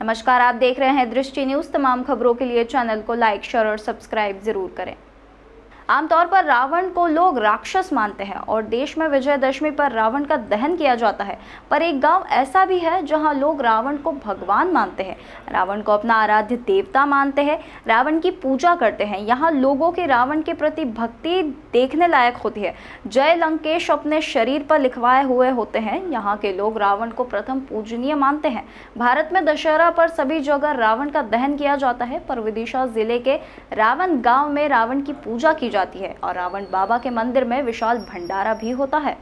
नमस्कार, आप देख रहे हैं दृष्टि न्यूज। तमाम खबरों के लिए चैनल को लाइक, शेयर और सब्सक्राइब जरूर करें। आमतौर पर रावण को लोग राक्षस मानते हैं और देश में विजयदशमी पर रावण का दहन किया जाता है। पर एक गांव ऐसा भी है जहां लोग रावण को भगवान मानते हैं, रावण को अपना आराध्य देवता मानते हैं, रावण की पूजा करते हैं। यहां लोगों की रावण के प्रति भक्ति देखने लायक होती है। जय लंकेश अपने शरीर पर लिखवाए हुए होते हैं। यहाँ के लोग रावण को प्रथम पूजनीय मानते हैं। भारत में दशहरा पर सभी जगह रावण का दहन किया जाता है, पर विदिशा जिले के रावण गांव में रावण की पूजा की जाती है और रावण बाबा के मंदिर में विशाल भंडारा भी होता है।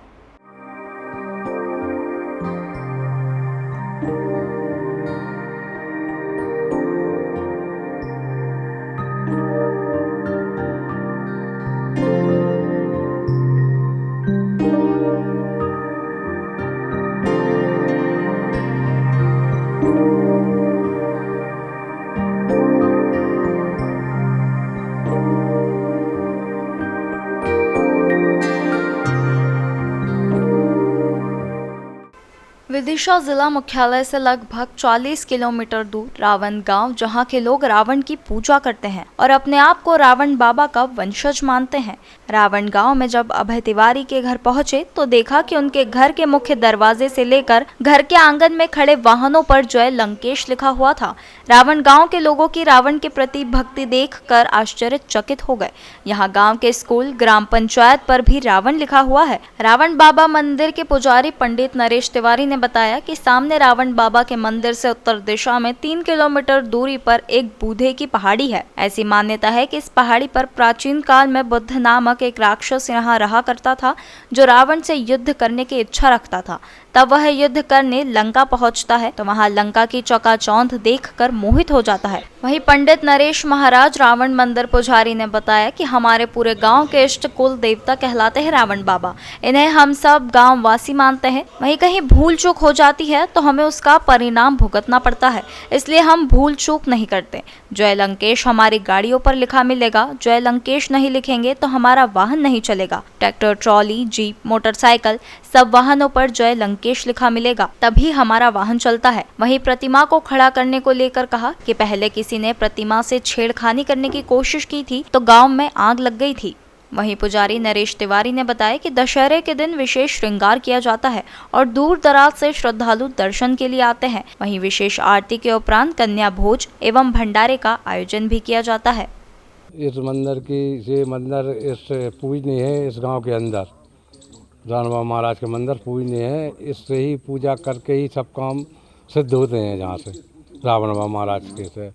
विदिशा जिला मुख्यालय से लगभग 40 किलोमीटर दूर रावण गांव, जहां के लोग रावण की पूजा करते हैं और अपने आप को रावण बाबा का वंशज मानते हैं। रावण गांव में जब अभय तिवारी के घर पहुंचे तो देखा कि उनके घर के मुख्य दरवाजे से लेकर घर के आंगन में खड़े वाहनों पर जय लंकेश लिखा हुआ था। रावण गांव के लोगों की रावण के प्रति भक्ति देखकर आश्चर्यचकित हो गए। यहाँ गांव के स्कूल, ग्राम पंचायत पर भी रावण लिखा हुआ है। रावण बाबा मंदिर के पुजारी पंडित नरेश तिवारी ने बताया कि सामने रावण बाबा के मंदिर से उत्तर दिशा में 3 किलोमीटर दूरी पर एक बूधे की पहाड़ी है। ऐसी मान्यता है कि इस पहाड़ी पर प्राचीन काल में बुद्ध नामक एक राक्षस यहाँ रहा करता था, जो रावण से युद्ध करने की इच्छा रखता था। तब वह युद्ध करने लंका पहुंचता है तो वहां लंका की चकाचौंध देखकर मोहित हो जाता है। वहीं पंडित नरेश महाराज रावण मंदिर पुजारी ने बताया कि हमारे पूरे गांव के इष्ट कुल देवता कहलाते हैं रावण बाबा। इन्हें हम सब गांव वासी मानते हैं। वहीं कहीं भूल चूक हो जाती है तो हमें उसका परिणाम भुगतना पड़ता है, इसलिए हम भूल चूक नहीं करते। जय लंकेश हमारी गाड़ियों पर लिखा मिलेगा। जय लंकेश नहीं लिखेंगे तो हमारा वाहन नहीं चलेगा। ट्रैक्टर, ट्रॉली, जीप, मोटरसाइकिल, सब वाहनों पर जय लंकेश लिखा मिलेगा, तभी हमारा वाहन चलता है। वहीं प्रतिमा को खड़ा करने को लेकर कहा कि पहले किसी ने प्रतिमा से छेड़खानी करने की कोशिश की थी तो गांव में आग लग गई थी। वहीं पुजारी नरेश तिवारी ने बताया कि दशहरे के दिन विशेष श्रृंगार किया जाता है और दूर दराज से श्रद्धालु दर्शन के लिए आते हैं। वहीं विशेष आरती के उपरांत कन्या भोज एवं भंडारे का आयोजन भी किया जाता है। इस मंदिर की ये मंदिर इस पूजनीय है। इस गांव के अंदर रावण बाबा महाराज के मंदिर पूजनीय है। इससे ही पूजा करके ही सब काम सिद्ध होते हैं। जहाँ से रावण बाबा महाराज के से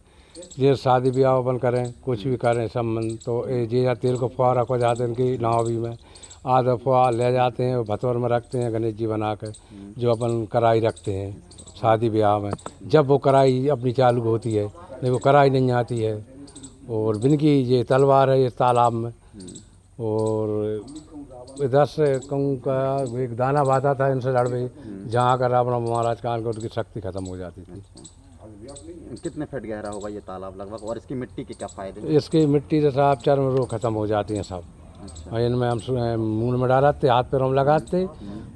ये शादी ब्याह अपन करें, कुछ भी करें संबंध, तो ये तेल को फुआ रखो जाते हैं इनकी नावी में। आधा फुआ ले जाते हैं, भतौर में रखते हैं गणेश जी बना कर, जो अपन कढ़ाई रखते हैं शादी ब्याह में। जब वो कढ़ाई अपनी चालू होती है, नहीं वो कढ़ाई नहीं आती है। और बिनकी ये तलवार है इस तालाब में। और इधर से कहूँ का एक दाना बहता था इनसे लड़ गई, जहाँ का रावण महाराज का उनकी शक्ति खत्म हो जाती थी। कितने फीट गहरा होगा ये तालाब लगभग, और इसकी मिट्टी के क्या फायदे? इसकी मिट्टी से साफ चर्म रोग खत्म हो जाती हैं सब। अच्छा। इनमें हम मुँह में डालते, हाथ पैरों में लगाते,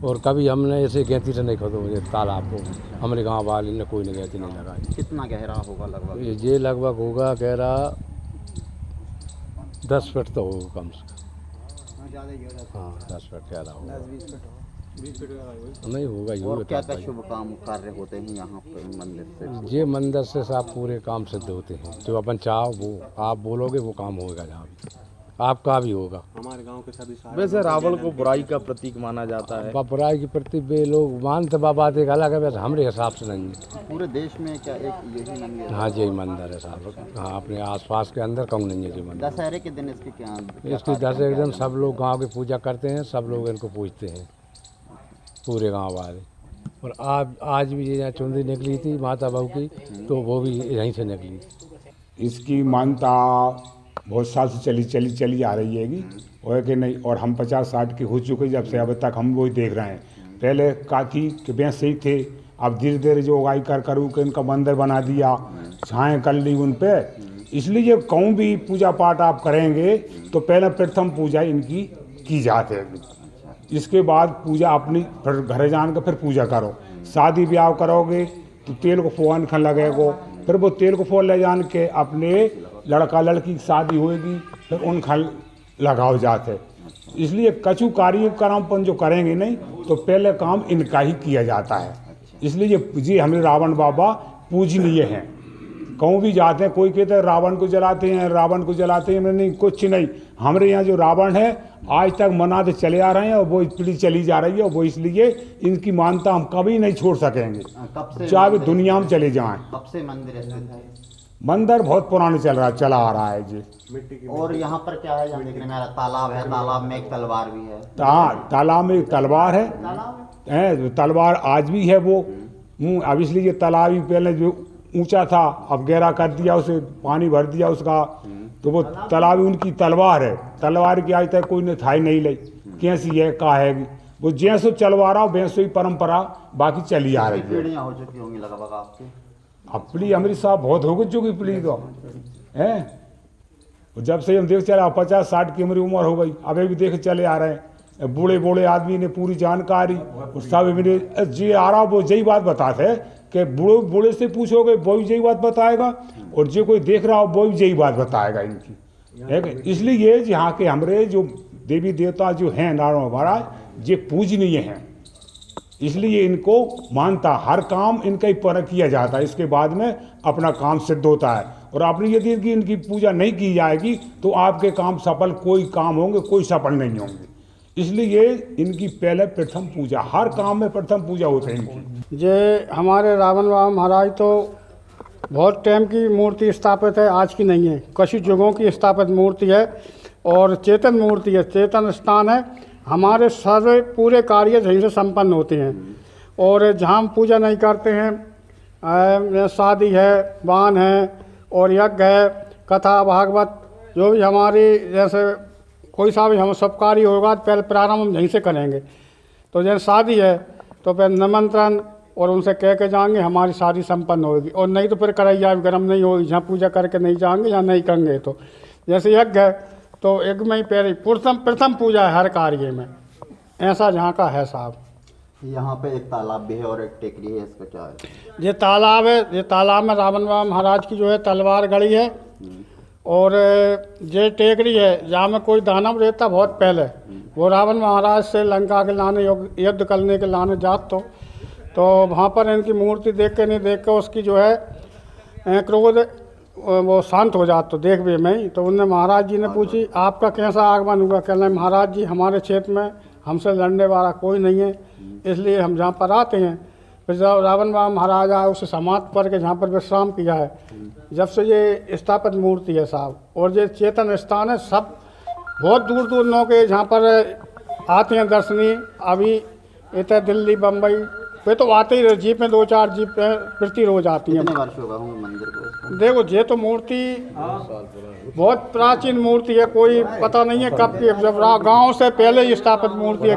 और कभी हमने ऐसे गैती से नहीं खत्म हो तालाब को। हमारे गाँव वाले ने कोई ने गैती नहीं लगाई। कितना गहरा होगा लगभग? ये लगभग होगा गहरा 10 फीट तो होगा कम से कम। हाँ 10 फीट गहरा होगा, 20 फीट नहीं होगा। और क्या क्या शुभ काम कार्य होते हैं यहाँ पर मंदिर से? ये मंदिर से सब पूरे काम सिद्ध होते हैं। जो अपन चाहो वो आप बोलोगे वो काम होगा। जहाँ भी आपका भी होगा। हमारे गांव के सभी वैसे रावण को बुराई का प्रतीक माना जाता है। बुराई की प्रतीक वे लोग मानते, बाबा एक अलग है, वैसे हमारे हिसाब से नहीं है। पूरे देश में क्या एक यही मंदिर है? हाँ यही मंदिर है साहब। हाँ अपने आसपास के अंदर कहूँ नहीं है जी मंदिर। दशहरे के दिन इसकी क्या? इसकी दशहरे के दिन सब लोग गाँव की पूजा करते हैं, सब लोग इनको पूजते हैं पूरे गाँव वाले। और आज भी ये चुंदी निकली थी माता बहू की, तो वो भी यहीं से निकली। इसकी मान्यता बहुत साल से चली आ रही हैगी, और कि नहीं। और हम 50-60 की हो चुके जब से अब तक हम वही देख रहे हैं। पहले काकी के भैंस सही थे, अब धीरे धीरे जो उगाई कर के इनका मंदिर बना दिया, छाएँ कर ली उन पर। इसलिए कहूँ भी पूजा पाठ आप करेंगे तो पहले प्रथम पूजा इनकी की जाती है। इसके बाद पूजा अपनी फिर घर जान के फिर पूजा करो। शादी ब्याह करोगे तो तेल को फुआन खन लगेगो, फिर वो तेल को फुआ ले जान के अपने लड़का लड़की की शादी होएगी, फिर उन खन लगाओ जाते। इसलिए कछु कार्यक्रम जो करेंगे नहीं तो पहले काम इनका ही किया जाता है। इसलिए जी हमें रावण बाबा पूजनीय हैं। कहूँ भी जाते हैं, कोई कहते हैं रावण को जलाते हैं, रावण को जलाते हैं, नहीं कुछ नहीं। हमारे यहाँ जो रावण है आज तक मनाते चले आ रहे हैं और वो पीढ़ी चली जा रही है, और वो इसलिए इनकी मानता हम कभी नहीं छोड़ सकेंगे, चाहे वे दुनिया में चले जाएं। कब से मंदिर स्थित है? मंदिर बहुत पुराने चला आ रहा है जी। और यहाँ पर क्या है, यहाँ देखने में आ रहा तालाब है, तालाब में एक तलवार भी है। तालाब में एक तलवार है, तलवार आज भी है वो। अब इसलिए ये तालाब ही पहले जो ऊंचा था अब गहरा कर दिया, उसे पानी भर दिया उसका, तो वो तालाब उनकी तलवार है। तलवार की आज तक कोई ने थाई नहीं ली कैसी है का है, वो जैसो चलवा रहा हो वैसो ही परंपरा बाकी चली आ रही है। पीढ़ियाँ हो चुकी होंगी लगभग आपकी? अब पीढ़ी हमारी साहब बहुत हो चुकी पीढ़ी तो है। जब से हम देख चले 50-60 की हमारी उम्र हो गई, अभी भी देख चले आ रहे हैं। बूढ़े बूढ़े आदमी ने पूरी जानकारी सब मेरे जी आ रहा, वो यही बात बताते कि बूढ़े से पूछोगे वो भी यही बात बताएगा, और जो कोई देख रहा हो वो भी यही बात बताएगा इनकी, है। इसलिए यहाँ के हमारे जो देवी देवता जो हैं नारायण महाराज, ये पूजनीय हैं। इसलिए इनको मानता, हर काम इनका ही पर किया जाता है, इसके बाद में अपना काम सिद्ध होता है। और अपनी यदि इनकी पूजा नहीं की जाएगी तो आपके काम सफल कोई काम होंगे, कोई सफल नहीं होंगे। इसलिए इनकी पहले प्रथम पूजा, हर काम में प्रथम पूजा होती है इनकी। ये हमारे रावण बाबा महाराज तो बहुत टाइम की मूर्ति स्थापित है, आज की नहीं है, कुछ युगों की स्थापित मूर्ति है और चेतन मूर्ति है, चेतन स्थान है। हमारे सारे पूरे कार्य यहीं से संपन्न होते हैं। और जहाँ हम पूजा नहीं करते हैं, शादी है, वान है और यज्ञ है, कथा भागवत जो भी हमारी जैसे कोई सा भी हम सब कार्य होगा तो पहले प्रारंभ हम यहीं से करेंगे। तो जैसे शादी है तो पहले निमंत्रण और उनसे कह के जाएंगे, हमारी शादी संपन्न होगी। और नहीं तो फिर कढ़ैया गर्म नहीं होगी, जहाँ पूजा करके नहीं जाएंगे या नहीं करेंगे। तो जैसे यज्ञ है तो यज्ञ में ही पहले प्रथम पूजा है हर कार्य में, ऐसा जहाँ का है साहब। यहाँ पे एक तालाब भी है और एक टेकरी है, इसका क्या है? ये तालाब है, ये तालाब में रावण बाबा महाराज की जो है तलवार गड़ी है। और ये टेकरी है जहाँ में कोई दानव रहता बहुत पहले, वो रावण महाराज से लंका के लाने युद्ध करने के लाने जात तो वहाँ पर इनकी मूर्ति देख के नहीं देख के उसकी जो है क्रोध वो शांत हो जाता तो देख भी मैं। तो उनने महाराज जी ने पूछी आपका कैसा आगमन हुआ? कहना महाराज जी हमारे क्षेत्र में हमसे लड़ने वाला कोई नहीं है, इसलिए हम जहाँ पर आते हैं। फिर जब रावण बाबा महाराज आए उसे समाप्त करके जहाँ पर विश्राम किया है, जब से ये स्थापित मूर्ति है साहब। और ये चेतन स्थान है, सब बहुत दूर दूर लोग के जहाँ पर आते हैं दर्शनी। अभी इतना दिल्ली बम्बई वे तो आते ही रहे, जीप में 2-4 जीप प्रति रोज आती हैं। कितने वर्ष होगा होंगे मंदिर को? देखो ये तो मूर्ति बहुत प्राचीन मूर्ति है, कोई पता नहीं है कब की, जब गांव से पहले ही स्थापित मूर्ति है।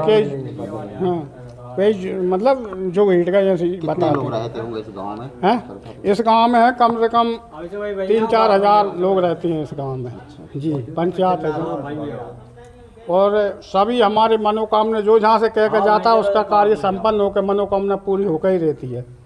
मतलब जो हिट का जैसे बता लोग रहते होंगे इस गांव में? हैं इस गांव में है कम से कम 3-4 हज़ार लोग रहते हैं इस गांव में जी, पंचायत है। और सभी हमारे मनोकामना जो जहाँ से कह के जाता है उसका कार्य संपन्न होकर मनोकामना पूरी होकर ही रहती है।